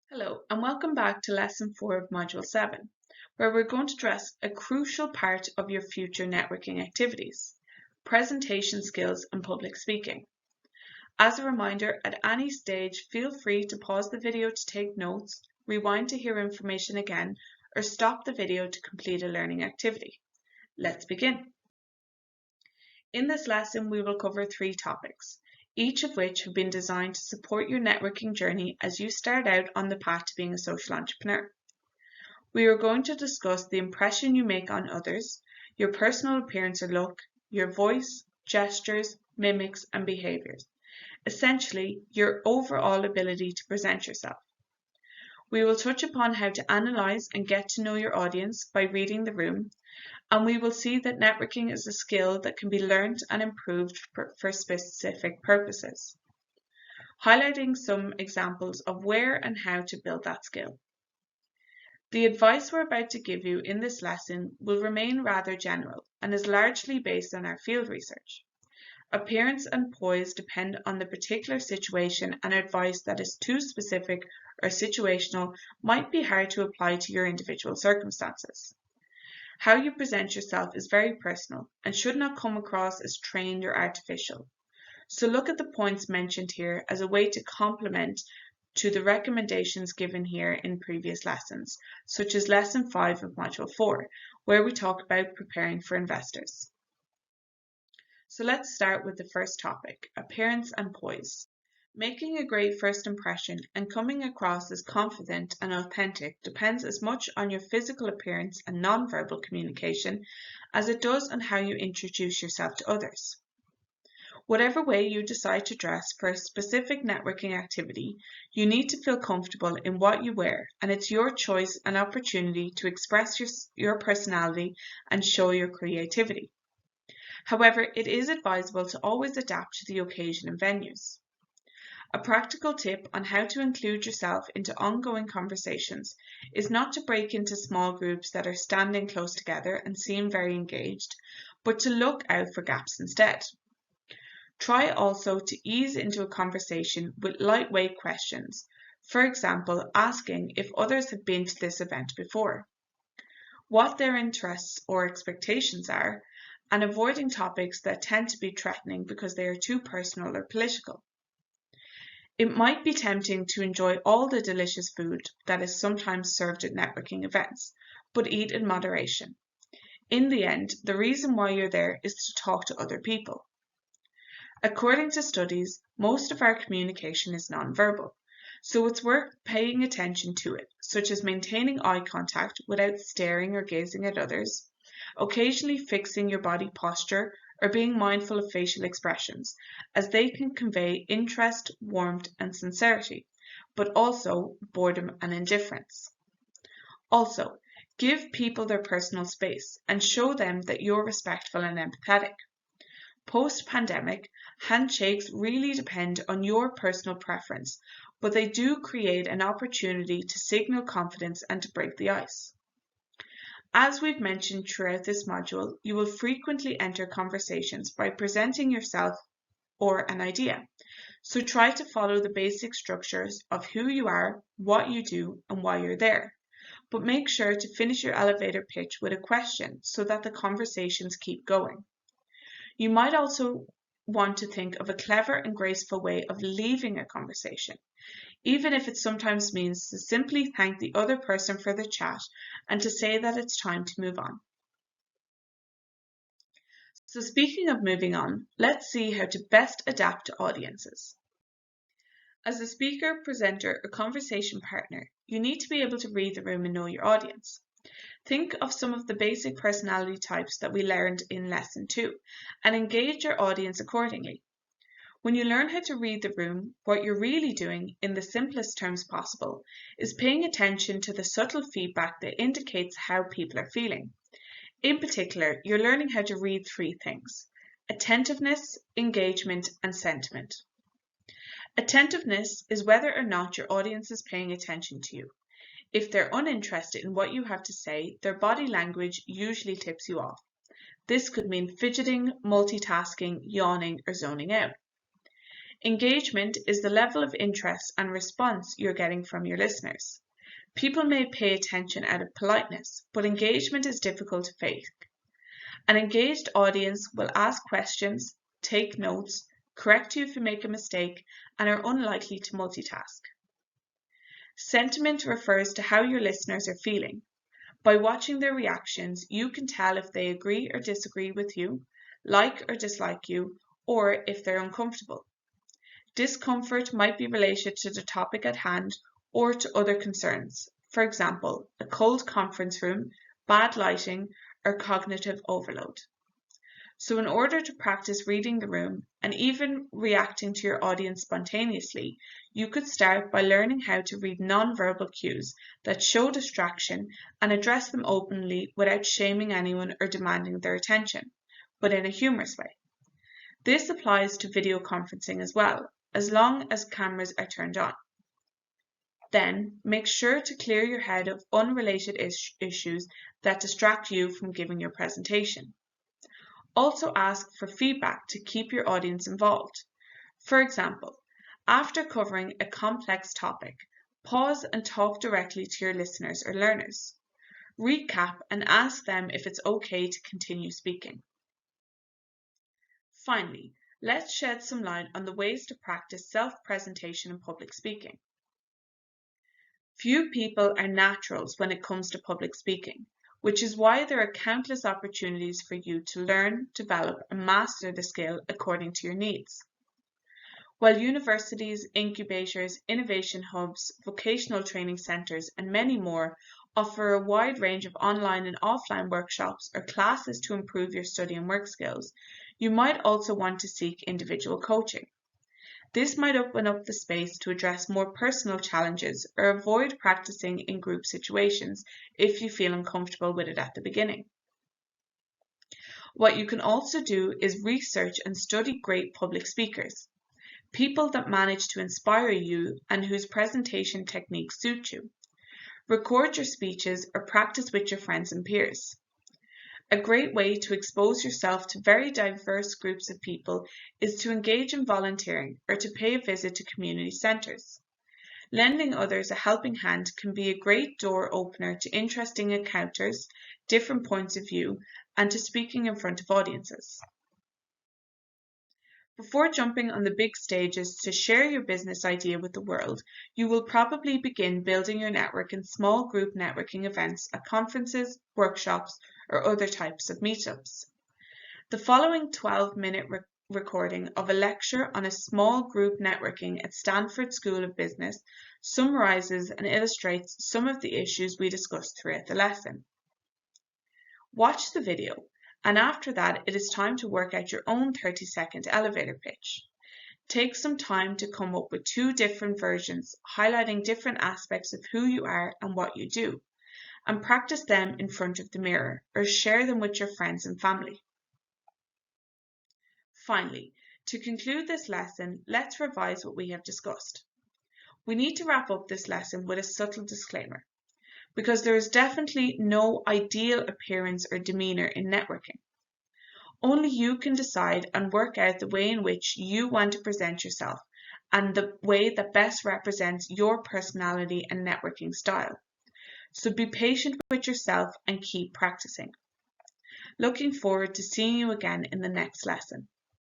Hello, and welcome back to Lesson 4 of Module 7, where we're going to address a crucial part of your future networking activities, presentation skills and public speaking. As a reminder, at any stage, feel free to pause the video to take notes, rewind to hear information again, or stop the video to complete a learning activity. Let's begin. In this lesson, we will cover 3 topics, each of which have been designed to support your networking journey as you start out on the path to being a social entrepreneur. We are going to discuss the impression you make on others, your personal appearance or look, your voice, gestures, mimics, and behaviors. Essentially, your overall ability to present yourself. We will touch upon how to analyze and get to know your audience by reading the room, and we will see that networking is a skill that can be learned and improved for specific purposes, highlighting some examples of where and how to build that skill. The advice we're about to give you in this lesson will remain rather general and is largely based on our field research. Appearance and poise depend on the particular situation, and advice that is too specific or situational might be hard to apply to your individual circumstances. How you present yourself is very personal and should not come across as trained or artificial. So look at the points mentioned here as a way to complement to the recommendations given here in previous lessons, such as Lesson 5 of Module 4, where we talk about preparing for investors. So let's start with the first topic, appearance and poise. Making a great first impression and coming across as confident and authentic depends as much on your physical appearance and nonverbal communication as it does on how you introduce yourself to others. Whatever way you decide to dress for a specific networking activity, you need to feel comfortable in what you wear, and it's your choice and opportunity to express your personality and show your creativity. However, it is advisable to always adapt to the occasion and venues. A practical tip on how to include yourself into ongoing conversations is not to break into small groups that are standing close together and seem very engaged, but to look out for gaps instead. Try also to ease into a conversation with lightweight questions, for example, asking if others have been to this event before, what their interests or expectations are, and avoiding topics that tend to be threatening because they are too personal or political. It might be tempting to enjoy all the delicious food that is sometimes served at networking events, but eat in moderation. In the end, the reason why you're there is to talk to other people. According to studies, most of our communication is nonverbal, so it's worth paying attention to it, such as maintaining eye contact without staring or gazing at others, occasionally fixing your body posture, or being mindful of facial expressions, as they can convey interest, warmth, and sincerity, but also boredom and indifference. Also, give people their personal space and show them that you're respectful and empathetic. Post-pandemic, handshakes really depend on your personal preference, but they do create an opportunity to signal confidence and to break the ice. As we've mentioned throughout this module, you will frequently enter conversations by presenting yourself or an idea. So try to follow the basic structures of who you are, what you do, and why you're there. But make sure to finish your elevator pitch with a question so that the conversations keep going. You might also want to think of a clever and graceful way of leaving a conversation, even if it sometimes means to simply thank the other person for the chat and to say that it's time to move on. So speaking of moving on, let's see how to best adapt to audiences. As a speaker, presenter, or conversation partner, you need to be able to read the room and know your audience. Think of some of the basic personality types that we learned in Lesson 2 and engage your audience accordingly. When you learn how to read the room, what you're really doing, in the simplest terms possible, is paying attention to the subtle feedback that indicates how people are feeling. In particular, you're learning how to read 3 things: attentiveness, engagement, and sentiment. Attentiveness is whether or not your audience is paying attention to you. If they're uninterested in what you have to say, their body language usually tips you off. This could mean fidgeting, multitasking, yawning, or zoning out. Engagement is the level of interest and response you're getting from your listeners. People may pay attention out of politeness, but engagement is difficult to fake. An engaged audience will ask questions, take notes, correct you if you make a mistake, and are unlikely to multitask. Sentiment refers to how your listeners are feeling. By watching their reactions, you can tell if they agree or disagree with you, like or dislike you, or if they're uncomfortable. Discomfort might be related to the topic at hand or to other concerns, for example, a cold conference room, bad lighting, or cognitive overload. So in order to practice reading the room and even reacting to your audience spontaneously, you could start by learning how to read non-verbal cues that show distraction and address them openly without shaming anyone or demanding their attention, but in a humorous way. This applies to video conferencing as well, as long as cameras are turned on. Then, make sure to clear your head of unrelated issues that distract you from giving your presentation. Also ask for feedback to keep your audience involved. For example, after covering a complex topic, pause and talk directly to your listeners or learners. Recap and ask them if it's okay to continue speaking. Finally, let's shed some light on the ways to practice self-presentation and public speaking. Few people are naturals when it comes to public speaking, which is why there are countless opportunities for you to learn, develop, and master the skill according to your needs. While universities, incubators, innovation hubs, vocational training centres, and many more offer a wide range of online and offline workshops or classes to improve your study and work skills, you might also want to seek individual coaching. This might open up the space to address more personal challenges or avoid practicing in group situations if you feel uncomfortable with it at the beginning. What you can also do is research and study great public speakers, people that manage to inspire you and whose presentation techniques suit you. Record your speeches or practice with your friends and peers. A great way to expose yourself to very diverse groups of people is to engage in volunteering or to pay a visit to community centres. Lending others a helping hand can be a great door opener to interesting encounters, different points of view, and to speaking in front of audiences. Before jumping on the big stages to share your business idea with the world, you will probably begin building your network in small group networking events at conferences, workshops, or other types of meetups. The following 12-minute recording of a lecture on a small group networking at Stanford School of Business summarizes and illustrates some of the issues we discussed throughout the lesson. Watch the video, and after that it is time to work out your own 30-second elevator pitch. Take some time to come up with 2 different versions, highlighting different aspects of who you are and what you do, and practice them in front of the mirror or share them with your friends and family. Finally, to conclude this lesson, let's revise what we have discussed. We need to wrap up this lesson with a subtle disclaimer, because there is definitely no ideal appearance or demeanour in networking. Only you can decide and work out the way in which you want to present yourself and the way that best represents your personality and networking style. So be patient with yourself and keep practicing. Looking forward to seeing you again in the next lesson.